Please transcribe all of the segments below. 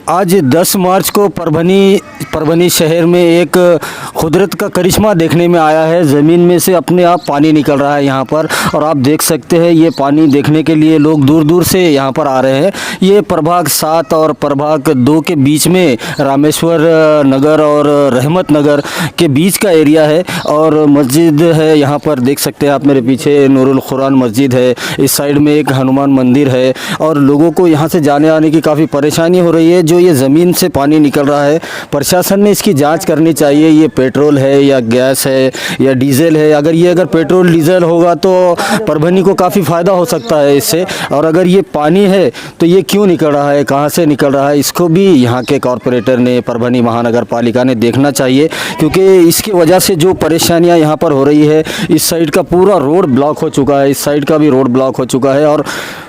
आज 10 मार्च को परभनी शहर में एक कुदरत का करिश्मा देखने में आया है। ज़मीन में से अपने आप पानी निकल रहा है यहाँ पर, और आप देख सकते हैं ये पानी देखने के लिए लोग दूर दूर से यहाँ पर आ रहे हैं। ये प्रभाग 7 और प्रभाग 2 के बीच में रामेश्वर नगर और रहमत नगर के बीच का एरिया है, और मस्जिद है यहाँ पर देख सकते हैं आप मेरे पीछे, नूरुल कुरान मस्जिद है। इस साइड में एक हनुमान मंदिर है, और लोगों को यहाँ से जाने आने की काफ़ी परेशानी हो रही है। जो ये ज़मीन से पानी निकल रहा है, प्रशासन ने इसकी जांच करनी चाहिए। ये पेट्रोल है या गैस है या डीजल है? अगर पेट्रोल डीजल होगा तो परभनी को काफ़ी फ़ायदा हो सकता है इससे, और अगर ये पानी है तो ये क्यों निकल रहा है, कहाँ से निकल रहा है, इसको भी यहाँ के कॉरपोरेटर ने, परभनी महानगर पालिका ने देखना चाहिए, क्योंकि इसकी वजह से जो परेशानियाँ यहाँ पर हो रही है, इस साइड का पूरा रोड ब्लॉक हो चुका है, इस साइड का भी रोड ब्लॉक हो चुका है, और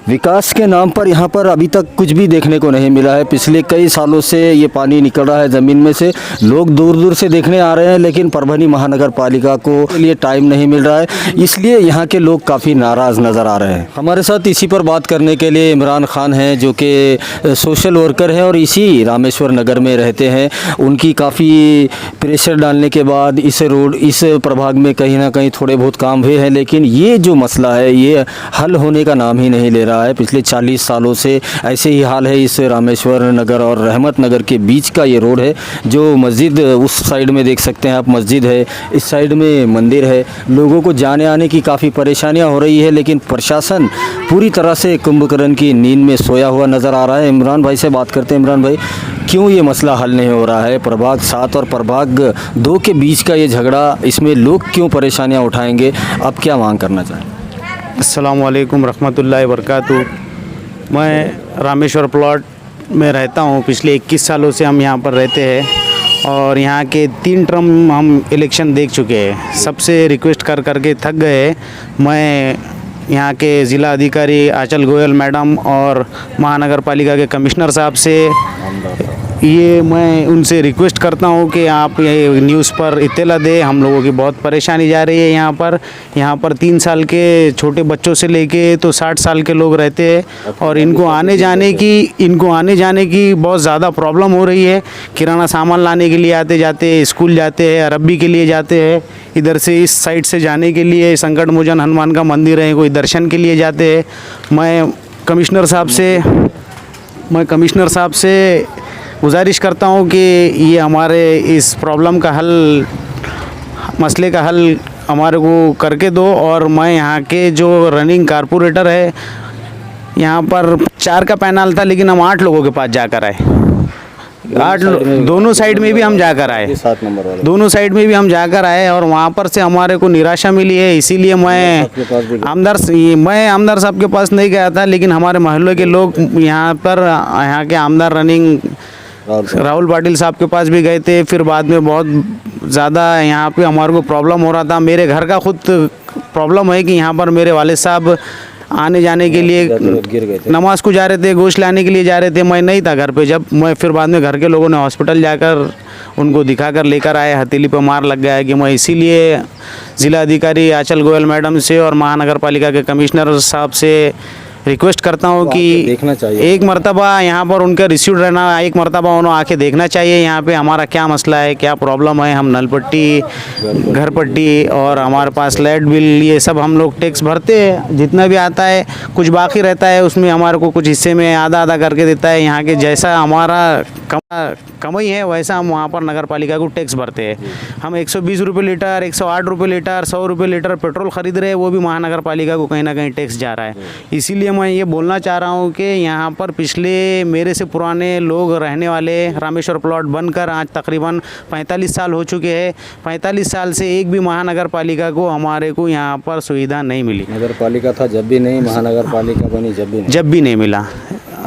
विकास के नाम पर यहाँ पर अभी तक कुछ भी देखने को नहीं मिला है। पिछले कई सालों से ये पानी निकल रहा है ज़मीन में से, लोग दूर दूर से देखने आ रहे हैं, लेकिन परभनी महानगर पालिका को लिए टाइम नहीं मिल रहा है, इसलिए यहाँ के लोग काफ़ी नाराज़ नज़र आ रहे हैं। हमारे साथ इसी पर बात करने के लिए इमरान खान हैं, जो कि सोशल वर्कर हैं और इसी रामेश्वर नगर में रहते हैं। उनकी काफ़ी प्रेशर डालने के बाद इस प्रभाग में कहीं ना कहीं थोड़े बहुत काम हुए हैं, लेकिन ये जो मसला है ये हल होने का नाम ही नहीं ले रहा है। पिछले 40 सालों से ऐसे ही हाल है। इस रामेश्वर नगर और रहमत नगर के बीच का ये रोड है, जो मस्जिद उस साइड में देख सकते हैं आप, मस्जिद है, इस साइड में मंदिर है। लोगों को जाने आने की काफ़ी परेशानियां हो रही है, लेकिन प्रशासन पूरी तरह से कुंभकर्ण की नींद में सोया हुआ नज़र आ रहा है। इमरान भाई से बात करते हैं। इमरान भाई, क्यों ये मसला हल नहीं हो रहा है? प्रभाग 7 और प्रभाग 2 के बीच का ये झगड़ा, इसमें लोग क्यों परेशानियाँ उठाएँगे? आप क्या मांग करना चाहें? अस्सलाम वालेकुम रहमतुल्लाहि व बरकातहू। मैं रामेश्वर प्लॉट में रहता हूँ। पिछले 21 सालों से हम यहाँ पर रहते हैं, और यहाँ के 3 टर्म हम इलेक्शन देख चुके हैं। सबसे रिक्वेस्ट कर करके थक गए। मैं यहाँ के ज़िला अधिकारी आंचल गोयल मैडम और महानगर पालिका के कमिश्नर साहब से मैं उनसे रिक्वेस्ट करता हूँ कि आप ये न्यूज़ पर इत्तला दें। हम लोगों की बहुत परेशानी जा रही है यहाँ पर 3 साल के छोटे बच्चों से लेके तो 60 साल के लोग रहते हैं, और इनको आने जाने की बहुत ज़्यादा प्रॉब्लम हो रही है। किराना सामान लाने के लिए आते जाते, स्कूल जाते हैं, अरबी के लिए जाते हैं, इधर से इस साइड से जाने के लिए संकट मोचन हनुमान का मंदिर है, कोई दर्शन के लिए जाते हैं। मैं कमिश्नर साहब से गुजारिश करता हूँ कि ये हमारे इस प्रॉब्लम का मसले का हल हमारे को करके दो। और मैं यहाँ के जो रनिंग कारपोरेटर है, यहाँ पर 4 का पैनल था, लेकिन हम 8 लोगों के पास जाकर आए। दोनों साइड में भी हम जाकर आए, 7 नंबर वाले दोनों साइड में भी हम जाकर आए, और वहाँ पर से हमारे को निराशा मिली है। इसीलिए मैं आमदार साहब के पास नहीं गया था, लेकिन हमारे मोहल्ले के लोग यहाँ के आमदार रनिंग राहुल पाटिल साहब के पास भी गए थे। फिर बाद में बहुत ज़्यादा यहाँ पे हमारे को प्रॉब्लम हो रहा था। मेरे घर का खुद प्रॉब्लम है कि यहाँ पर मेरे वाले साहब आने जाने के लिए नमाज को जा रहे थे, गोश्त लाने के लिए जा रहे थे। मैं नहीं था घर पे। जब मैं फिर बाद में घर के लोगों ने हॉस्पिटल जाकर उनको दिखाकर लेकर आए, हथेली पे मार लग गया है कि मैं इसीलिए ज़िला अधिकारी आंचल गोयल मैडम से और महानगर पालिका के कमिश्नर साहब से रिक्वेस्ट करता हूँ कि देखना चाहिए, एक मरतबा यहाँ पर उनका रिसीव रहना, एक मरतबा उन्होंने आके देखना चाहिए यहाँ पे हमारा क्या मसला है, क्या प्रॉब्लम है। हम नल पट्टी, घर पट्टी और हमारे पास लाइट बिल, ये सब हम लोग टैक्स भरते हैं। जितना भी आता है, कुछ बाकी रहता है, उसमें हमारे को कुछ हिस्से में आधा आधा करके देता है। यहाँ के जैसा हमारा कमाई है, वैसा हम वहाँ पर नगर पालिका को टैक्स भरते हैं। हम 120 रुपये लीटर, 108 रुपये लीटर, 100 रुपये लीटर पेट्रोल ख़रीद रहे हैं, वो भी महानगर पालिका को कहीं ना कहीं टैक्स जा रहा है। इसीलिए मैं ये बोलना चाह रहा हूँ कि यहाँ पर पिछले मेरे से पुराने लोग रहने वाले, रामेश्वर प्लॉट बनकर आज तकरीबन 45 साल हो चुके हैं। 45 साल से एक भी महानगर पालिका को हमारे को यहाँ पर सुविधा नहीं मिली। नगर पालिका था जब भी नहीं, महानगर पालिका बनी जब भी नहीं मिला।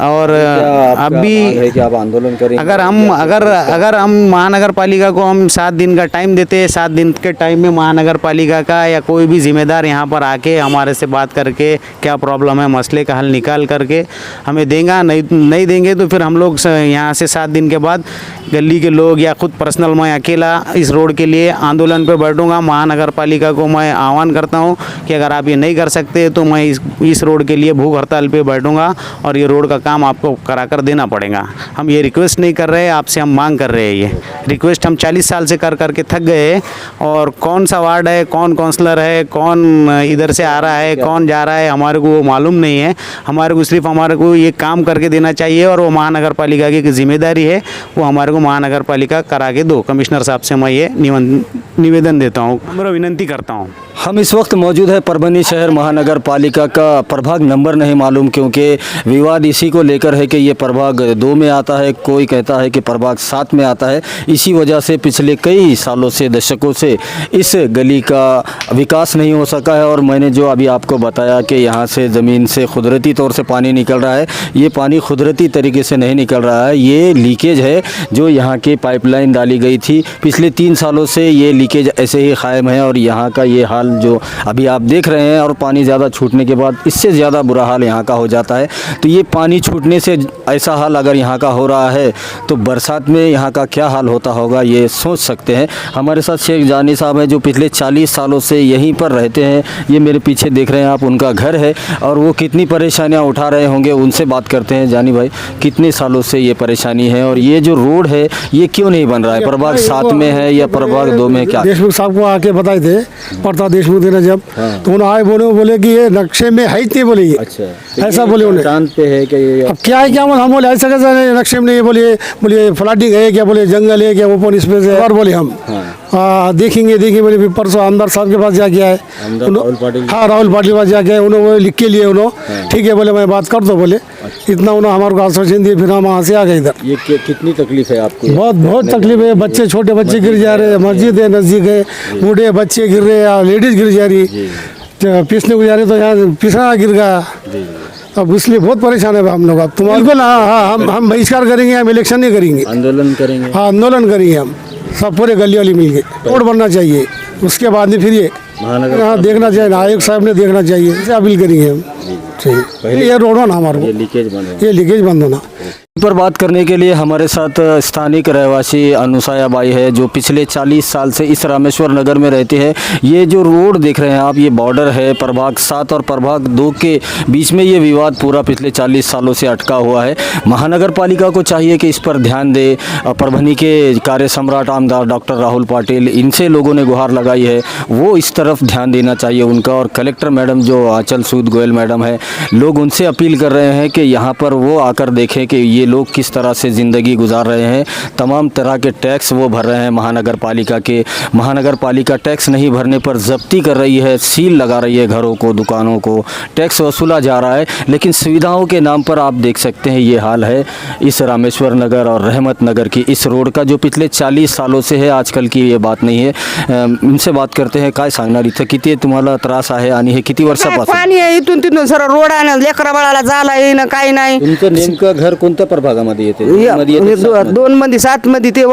और अब भी आप आंदोलन करें, अगर हम महानगर पालिका को हम 7 दिन का टाइम देते हैं, 7 दिन के टाइम में महानगर पालिका का या कोई भी जिम्मेदार यहाँ पर आके हमारे से बात करके क्या प्रॉब्लम है, मसले का हल निकाल करके हमें देगा। नहीं देंगे तो फिर हम लोग यहाँ से 7 दिन के बाद गली के लोग या खुद पर्सनल मैं अकेला इस रोड के लिए आंदोलन पर बैठूँगा। महानगर पालिका को मैं आह्वान करता हूँ कि अगर आप ये नहीं कर सकते तो मैं इस रोड के लिए भूख हड़ताल पर बैठूँगा और ये रोड का काम आपको करा कर देना पड़ेगा। हम ये रिक्वेस्ट नहीं कर रहे, आपसे हम मांग कर रहे हैं। ये रिक्वेस्ट हम 40 साल से कर करके थक गए हैं, और कौन सा वार्ड है, कौन काउंसलर है, कौन इधर से आ रहा है, कौन जा रहा है, हमारे को वो मालूम नहीं है। हमारे को सिर्फ हमारे को ये काम करके देना चाहिए, और वो महानगर पालिका की जिम्मेदारी है, वो हमारे को महानगर पालिका करा के दो। कमिश्नर साहब से मैं ये निवेदन देता हूँ, मैं विनती करता हूँ। हम इस वक्त मौजूद है परभनी शहर महानगर पालिका का प्रभाग नंबर नहीं मालूम, क्योंकि विवाद इसी को लेकर है कि ये प्रभाग 2 में आता है, कोई कहता है कि प्रभाग 7 में आता है। इसी वजह से पिछले कई सालों से, दशकों से इस गली का विकास नहीं हो सका है। और मैंने जो अभी आपको बताया कि यहाँ से ज़मीन से कुदरती तौर से पानी निकल रहा है, ये पानी कुदरती तरीके से नहीं निकल रहा है, ये लीकेज है जो यहाँ की पाइपलाइन डाली गई थी। पिछले 3 सालों से ये लीकेज ऐसे ही कायम है, और यहाँ का ये हाल जो अभी आप देख रहे हैं, और पानी ज़्यादा छूटने के बाद इससे ज़्यादा बुरा हाल यहाँ का हो जाता है। तो ये पानी छूटने से ऐसा हाल अगर यहाँ का हो रहा है, तो बरसात में यहाँ का क्या हाल होता होगा ये सोच सकते हैं। हमारे साथ शेख जानी साहब हैं जो पिछले 40 सालों से यहीं पर रहते हैं। ये मेरे पीछे देख रहे हैं आप, उनका घर है, और वो कितनी परेशानियाँ उठा रहे होंगे, उनसे बात करते हैं। जानी भाई, कितने सालों से ये परेशानी है, और ये जो रोड है ये क्यों नहीं बन रहा है? प्रभाग 7 में है या प्रभाग 2 में? क्या देशमुख साहब को आके बताए थे, पड़ता देशमुख ने जब, तो उन्होंने आए बोले कि ये नक्शे में है ही नहीं, बोले ये। अच्छा, ऐसा बोले उन्हें। चांद पे है कि ये? अब क्या है, क्या हम बोले ऐसा कैसा है, नक्शे में नहीं, बोलिए फ्लडिंग है क्या, बोले जंगल है क्या, ओपन स्पेस है, और बोले हम देखेंगे बोले। फिर परसों आमदार साहब के पास जाके आए, राहुल पाटिल। हाँ, राहुल पाटिल के पास जाके आए, उन्होंने लिख के लिए, उन्होंने ठीक है बोले मैं बात कर दो, बोले इतना उन्होंने हमारे को आश्वासन दिए। फिर हम वहाँ से आ गए इधर। ये कितनी तकलीफ है आपको? बहुत तकलीफ है। बच्चे, छोटे बच्चे गिर जा रहे हैं, मस्जिद है नज़दीक है, बूढ़े बच्चे गिर रहे हैं, लेडीज गिर जा रही, पीसने को जा रहे तो यहाँ पिसना गिर गया। अब इसलिए बहुत परेशान है हम लोग। अब तुम्हारे को हाँ, हम बहिष्कार करेंगे, हम इलेक्शन नहीं करेंगे, आंदोलन करेंगे। हाँ, आंदोलन करेंगे हम सब, पूरे गली वाली मिल के। रोड बनना चाहिए, उसके बाद में फिर ये महानगर हाँ देखना चाहिए, नायक साहब ने देखना चाहिए, इसे अपील करेंगे हम। ठीक, ये रोड होना हमारे को, ये लीकेज बंद होना। पर बात करने के लिए हमारे साथ स्थानिक रहवासी अनुसाया बाई है, जो पिछले 40 साल से इस रामेश्वर नगर में रहते हैं। ये जो रोड देख रहे हैं आप, ये बॉर्डर है प्रभाग 7 और प्रभाग 2 के बीच में। ये विवाद पूरा पिछले 40 सालों से अटका हुआ है। महानगर पालिका को चाहिए कि इस पर ध्यान दे। परभनी के कार्य सम्राट आमदार डॉक्टर राहुल पाटिल, इनसे लोगों ने गुहार लगाई है, वो इस तरफ ध्यान देना चाहिए उनका। और कलेक्टर मैडम जो आंचल सूद गोयल मैडम है, लोग उनसे अपील कर रहे हैं कि यहाँ पर वो आकर देखें कि ये लोग किस तरह से ज़िंदगी गुजार रहे हैं। तमाम तरह के टैक्स वो भर रहे हैं महानगर पालिका के। महानगर पालिका टैक्स नहीं भरने पर जब्ती कर रही है, सील लगा रही है घरों को, दुकानों को, टैक्स वसूला जा रहा है। लेकिन सुविधाओं के नाम पर आप देख सकते हैं ये हाल है इस रामेश्वर नगर और रहमत नगर की इस रोड का, जो पिछले 40 सालों से है, आजकल की ये बात नहीं है। इनसे बात करते हैं, काय सांगणार इथं किती तुम्हाला त्रास आहे आणि हे किती वर्षापासून? पाणी आहे इथून तिथून सर, रोड आहे ना, लेकरा बाळाला जाला येईन काही नाही। तुमचं नेमकं घर कोणत्या प्रभागामध्ये येते? मध्ये येते? 2 मध्ये 7 मध्ये ते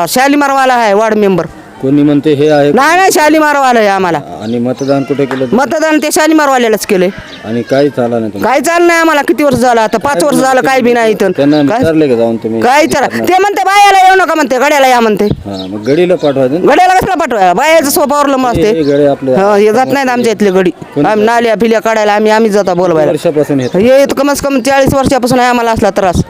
शालीमारवाला आहे वार्ड मेंबर। कोणी म्हणते हे आहे नाही शालीमारवाला आहे आम्हाला। आणि मतदान कुठे केलं? मतदान ते शालीमारवाल्यालाच केलंय। आणि काय चालला नाही तुम्ही? काय चाल नाही आम्हाला, किती वर्ष झालं आता, 5 वर्ष झालं, काय बी नाही इथं। त्यांना विचारले का जाऊन तुम्ही? काय चला ते म्हणते बायाला येऊ नका म्हणते, गड्याला या म्हणते। हां, मग गडीला पाठवायचं. गड्याला कसला पाठवा, बायाचं स्वभावावर लंब असते। हे गडे आपले हा, हे जात नाहीत आमच्या इथले गडी, आम्ही नाल्या फिल्या काढायला आम्ही जाता बोलवायला। वर्षापासून येत. हे कम से कम 40 वर्षापासून आहे आम्हाला असला त्रास।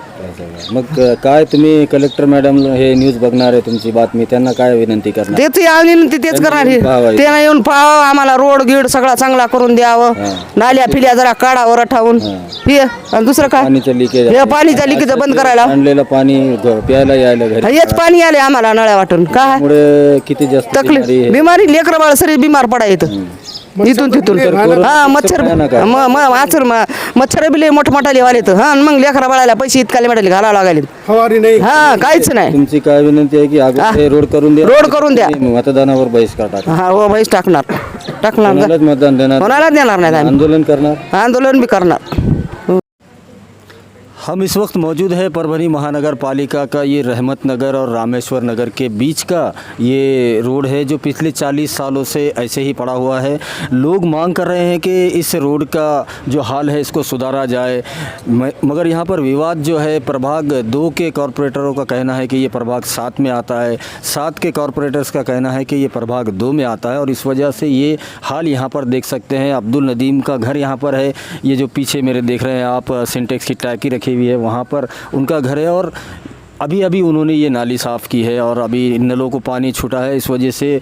मग काय तुम्ही कलेक्टर मॅडम हे न्यूज बघणार आहे तुमची बातमी, त्यांना काय विनंती करणार? तेच आम्ही तेच करणार आहे, त्यानं येऊन पाहावं, आम्हाला रोड गिड सगळा चांगला करून द्यावं, नाल्या फिल्या जरा काढावं रठावून, हे आणि दुसरं काय, पाणीचं लिकेज, हे पाणीचा लिकेज बंद करायला, आणलेलं पाणी प्यायला यायला घरी, हेच पाणी आले आम्हाला नळ्या वाटून। काय त्यामुळे किती जास्त तकलीफ, बिमारी, लेकरं बाळ सरी बिमार पडा येतं इथून तिथून। हा, मच्छर मच्छर बी लय मोठमोठाले वाले तर, हा मग लेकरा बाळाला पैसे इतकाले मोठाले घालावं लागले, हमारी नहीं। हा काहीच नाही। तुमची काय विनंती आहे की अगोदर रोड करून द्या, रोड करून द्या, मतदानावर बहिष्कार टाका। हा हो बहिष्कार टाकणार कोणालाच मतदान देणार, कोणालाच देणार नाही आम्ही, आंदोलन करणार, आंदोलन भी करणार। हम इस वक्त मौजूद है परभनी महानगर पालिका का ये रहमत नगर और रामेश्वर नगर के बीच का ये रोड है, जो पिछले 40 सालों से ऐसे ही पड़ा हुआ है। लोग मांग कर रहे हैं कि इस रोड का जो हाल है इसको सुधारा जाए, मगर यहाँ पर विवाद जो है, प्रभाग 2 के कॉरपोरेटरों का कहना है कि ये प्रभाग 7 में आता है, 7 के कॉरपोरेटर्स का कहना है कि ये प्रभाग 2 में आता है, और इस वजह से ये हाल यहाँ पर देख सकते हैं। अब्दुल नदीम का घर यहाँ पर है, ये जो पीछे मेरे देख रहे हैं आप, सिंटेक्स की टैंकी रखी बैठी हुई है, वहाँ पर उनका घर है और अभी अभी उन्होंने ये नाली साफ़ की है और अभी नलों को पानी छूटा है। इस वजह से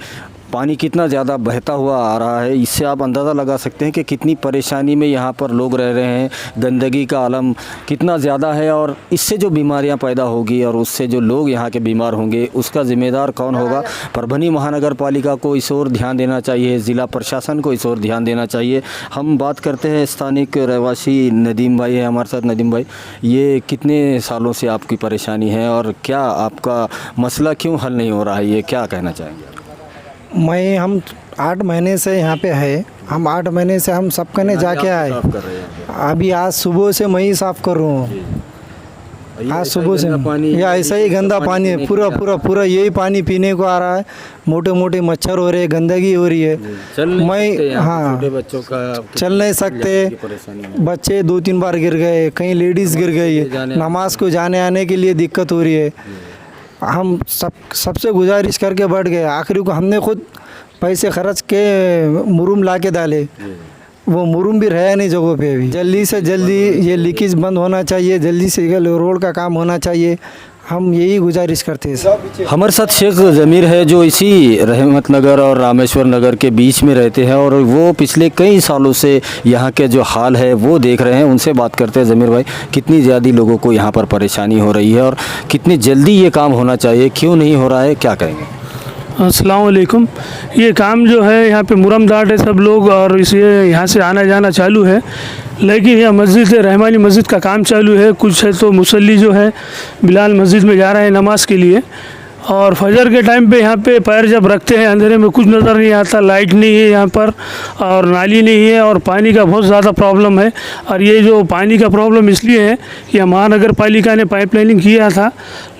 पानी कितना ज़्यादा बहता हुआ आ रहा है, इससे आप अंदाज़ा लगा सकते हैं कि कितनी परेशानी में यहाँ पर लोग रह रहे हैं। गंदगी का आलम कितना ज़्यादा है और इससे जो बीमारियाँ पैदा होगी और उससे जो लोग यहाँ के बीमार होंगे, उसका ज़िम्मेदार कौन होगा? परभनी महानगर पालिका को इस ओर ध्यान देना चाहिए, ज़िला प्रशासन को इस ओर ध्यान देना चाहिए। हम बात करते हैं स्थानिक रहवासी नदीम भाई है हमारे साथ। नदीम भाई, ये कितने सालों से आपकी परेशानी है और क्या आपका मसला क्यों हल नहीं हो रहा है, ये क्या कहना चाहेंगे? हम 8 महीने से यहाँ पे है। हम 8 महीने से हम सब करने जाके आए। साफ कर रहे हैं अभी आज सुबह से मैं ही साफ़ कर रहा हूँ। आज सुबह से पानी, या ऐसा ही गंदा पानी है, पूरा यही पानी पीने को आ रहा है। मोटे मोटे मच्छर हो रहे हैं, गंदगी हो रही है। छोटे बच्चों का चल नहीं सकते, बच्चे 2-3 बार गिर गए, कहीं लेडीज़ गिर गई, नमाज को जाने आने के लिए दिक्कत हो रही है। हम सबसे गुजारिश करके बैठ गए। आखिरी को हमने खुद पैसे खर्च के मुरुम ला के डाले, वो मुरुम भी रहा नहीं जगहों पे। अभी जल्दी से जल्दी ये लीकेज बंद होना चाहिए, जल्दी से रोड का काम होना चाहिए। हम यही गुजारिश करते हैं। हमारे साथ शेख ज़मीर है जो इसी रहमत नगर और रामेश्वर नगर के बीच में रहते हैं और वो पिछले कई सालों से यहाँ के जो हाल है वो देख रहे हैं। उनसे बात करते हैं। ज़मीर भाई, कितनी ज़्यादा लोगों को यहाँ पर परेशानी हो रही है और कितनी जल्दी ये काम होना चाहिए, क्यों नहीं हो रहा है, क्या कहेंगे? अस्सलाम वालेकुम। ये काम जो है यहाँ पे मुरमदाट है सब लोग और इसे यहाँ से आना जाना चालू है, लेकिन यह मस्जिद रहमानी मस्जिद का काम चालू है। कुछ है तो मुसल्ली जो है बिलाल मस्जिद में जा रहे हैं नमाज के लिए और फजर के टाइम पे यहाँ पे पैर जब रखते हैं अंधेरे में कुछ नज़र नहीं आता, लाइट नहीं है यहाँ पर और नाली नहीं है और पानी का बहुत ज़्यादा प्रॉब्लम है। और ये जो पानी का प्रॉब्लम इसलिए है कि महानगर पालिका ने पाइपलाइनिंग किया था,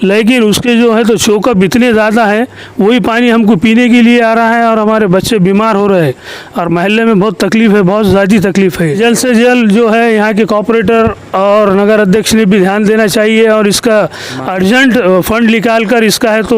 लेकिन उसके जो है तो चौकअप इतने ज़्यादा है, वही पानी हमको पीने के लिए आ रहा है और हमारे बच्चे बीमार हो रहे हैं और महल्ले में बहुत तकलीफ़ है, बहुत ज़्यादा तकलीफ़ है। जल्द से जल्द जो है यहाँ के कॉर्पोरेटर और नगर अध्यक्ष ने भी ध्यान देना चाहिए और इसका अर्जेंट फंड निकाल कर इसका है तो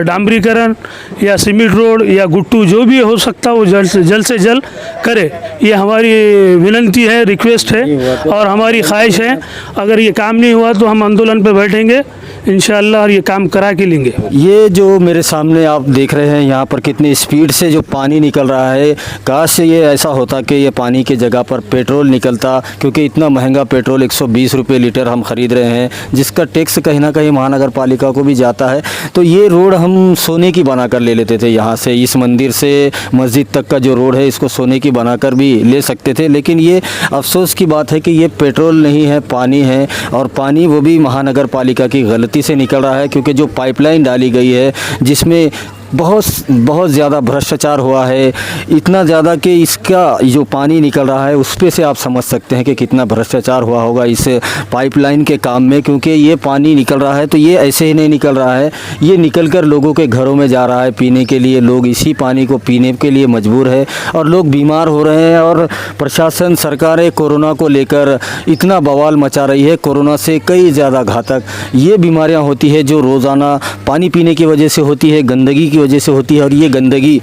डामरीकरण या सीमेंट रोड या गुट्टू जो भी हो सकता वो जल्द से जल्द करे। ये हमारी विनंती है, रिक्वेस्ट है और हमारी ख्वाहिश है। अगर ये काम नहीं हुआ तो हम आंदोलन पर बैठेंगे इंशाअल्लाह और ये काम करा के लेंगे। ये जो मेरे सामने आप देख रहे हैं यहाँ पर कितनी स्पीड से जो पानी निकल रहा है, काश ये ऐसा होता कि ये पानी की जगह पर पेट्रोल निकलता, क्योंकि इतना महंगा पेट्रोल 120 रुपये लीटर हम ख़रीद रहे हैं, जिसका टैक्स कहीं ना कहीं महानगर पालिका को भी जाता है। तो ये रोड हम सोने की बनाकर ले लेते थे, यहाँ से इस मंदिर से मस्जिद तक का जो रोड है इसको सोने की बनाकर भी ले सकते थे, लेकिन ये अफसोस की बात है कि ये पेट्रोल नहीं है, पानी है और पानी वो भी महानगर पालिका की गलती से निकल रहा है, क्योंकि जो पाइपलाइन डाली गई है जिसमें बहुत ज़्यादा भ्रष्टाचार हुआ है, इतना ज़्यादा कि इसका जो पानी निकल रहा है उस पे से आप समझ सकते हैं कि कितना भ्रष्टाचार हुआ होगा इस पाइपलाइन के काम में। क्योंकि ये पानी निकल रहा है तो ये ऐसे ही नहीं निकल रहा है, ये निकल कर लोगों के घरों में जा रहा है पीने के लिए। लोग इसी पानी को पीने के लिए मजबूर है और लोग बीमार हो रहे हैं और प्रशासन, सरकारें कोरोना को लेकर इतना बवाल मचा रही है। कोरोना से कई ज़्यादा घातक ये बीमारियाँ होती है जो रोज़ाना पानी पीने की वजह से होती है, गंदगी वजह से होती है। और ये गंदगी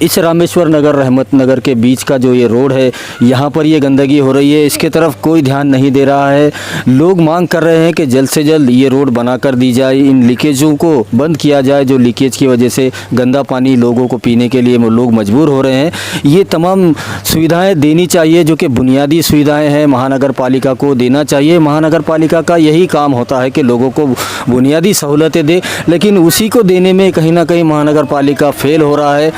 इस रामेश्वर नगर रहमत नगर के बीच का जो ये रोड है, यहाँ पर ये गंदगी हो रही है, इसके तरफ कोई ध्यान नहीं दे रहा है। लोग मांग कर रहे हैं कि जल्द से जल्द ये रोड बना कर दी जाए, इन लीकेजों को बंद किया जाए, जो लीकेज की वजह से गंदा पानी लोगों को पीने के लिए लोग मजबूर हो रहे हैं। ये तमाम सुविधाएं देनी चाहिए जो कि बुनियादी सुविधाएं हैं, महानगर पालिका को देना चाहिए। महानगर पालिका का यही काम होता है कि लोगों को बुनियादी सहूलतें दे, लेकिन उसी को देने में कहीं ना कहीं महानगर पालिका फेल हो रहा है।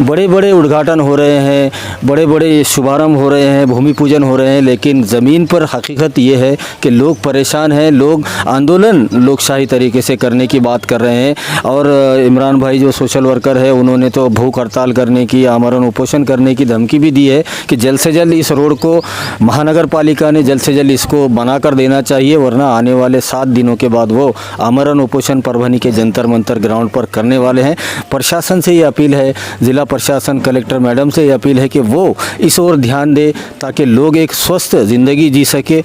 बड़े बड़े उद्घाटन हो रहे हैं, बड़े बड़े शुभारंभ हो रहे हैं, भूमि पूजन हो रहे हैं, लेकिन ज़मीन पर हकीकत ये है कि लोग परेशान हैं। लोग आंदोलन लोकशाही तरीके से करने की बात कर रहे हैं और इमरान भाई जो सोशल वर्कर है उन्होंने तो भूख हड़ताल करने की, आमरण उपोषण करने की धमकी भी दी है कि जल्द से जल्द इस रोड को महानगर पालिका ने जल्द से जल्द इसको बना कर देना चाहिए, वरना आने वाले 7 दिनों के बाद वो आमरण उपोषण परभनी के जंतर मंतर ग्राउंड पर करने वाले हैं। प्रशासन से ये अपील है, जिला प्रशासन कलेक्टर मैडम से ये अपील है कि वो इस ओर ध्यान दे ताकि लोग एक स्वस्थ ज़िंदगी जी सके।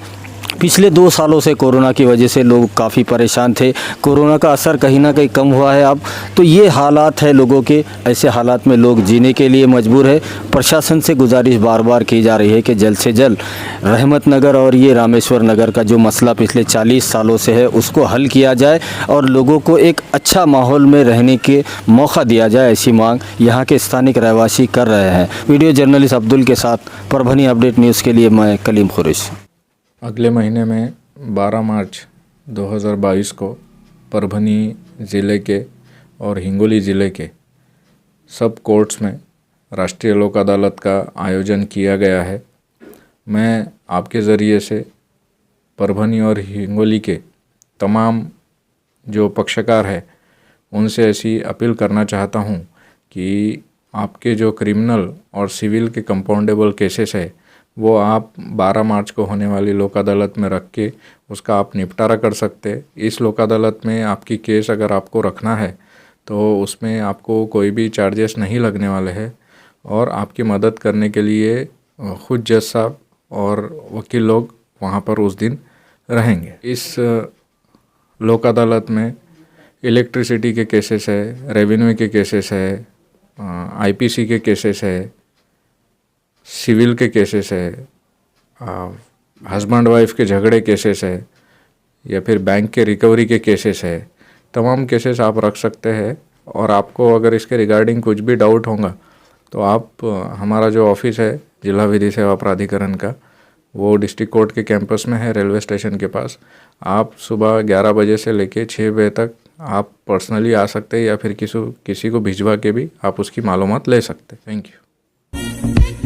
पिछले 2 सालों से कोरोना की वजह से लोग काफ़ी परेशान थे। कोरोना का असर कहीं ना कहीं कम हुआ है अब, तो ये हालात है लोगों के। ऐसे हालात में लोग जीने के लिए मजबूर है। प्रशासन से गुजारिश बार बार की जा रही है कि जल्द से जल्द रहमत नगर और ये रामेश्वर नगर का जो मसला पिछले 40 सालों से है उसको हल किया जाए और लोगों को एक अच्छा माहौल में रहने के मौका दिया जाए, ऐसी मांग यहाँ के स्थानिक रहवासी कर रहे हैं। वीडियो जर्नलिस्ट अब्दुल के साथ परभनी अपडेट न्यूज़ के लिए मैं कलीम खुरैशी। अगले महीने में 12 मार्च 2022 को परभनी ज़िले के और हिंगोली ज़िले के सब कोर्ट्स में राष्ट्रीय लोक अदालत का आयोजन किया गया है। मैं आपके ज़रिए से परभनी और हिंगोली के तमाम जो पक्षकार हैं उनसे ऐसी अपील करना चाहता हूं कि आपके जो क्रिमिनल और सिविल के कंपाउंडेबल केसेस है वो आप 12 मार्च को होने वाली लोक अदालत में रख के उसका आप निपटारा कर सकते। इस लोक अदालत में आपकी केस अगर आपको रखना है तो उसमें आपको कोई भी चार्जेस नहीं लगने वाले हैं और आपकी मदद करने के लिए खुद जज साहब और वकील लोग वहाँ पर उस दिन रहेंगे। इस लोक अदालत में इलेक्ट्रिसिटी के केसेस है, रेवेन्यू के केसेस है, आईपीसी के केसेस है, सिविल के केसेस है, हस्बैंड वाइफ के झगड़े केसेस है या फिर बैंक के रिकवरी के केसेस है। तमाम केसेस आप रख सकते हैं और आपको अगर इसके रिगार्डिंग कुछ भी डाउट होगा तो आप हमारा जो ऑफिस है जिला विधि सेवा प्राधिकरण का वो डिस्ट्रिक्ट कोर्ट के कैंपस में है, रेलवे स्टेशन के पास। आप सुबह 11 बजे से लेके 6 बजे तक आप पर्सनली आ सकते हैं या फिर किसी को भिजवा के भी आप उसकी मालूमात ले सकते हैं। Thank you.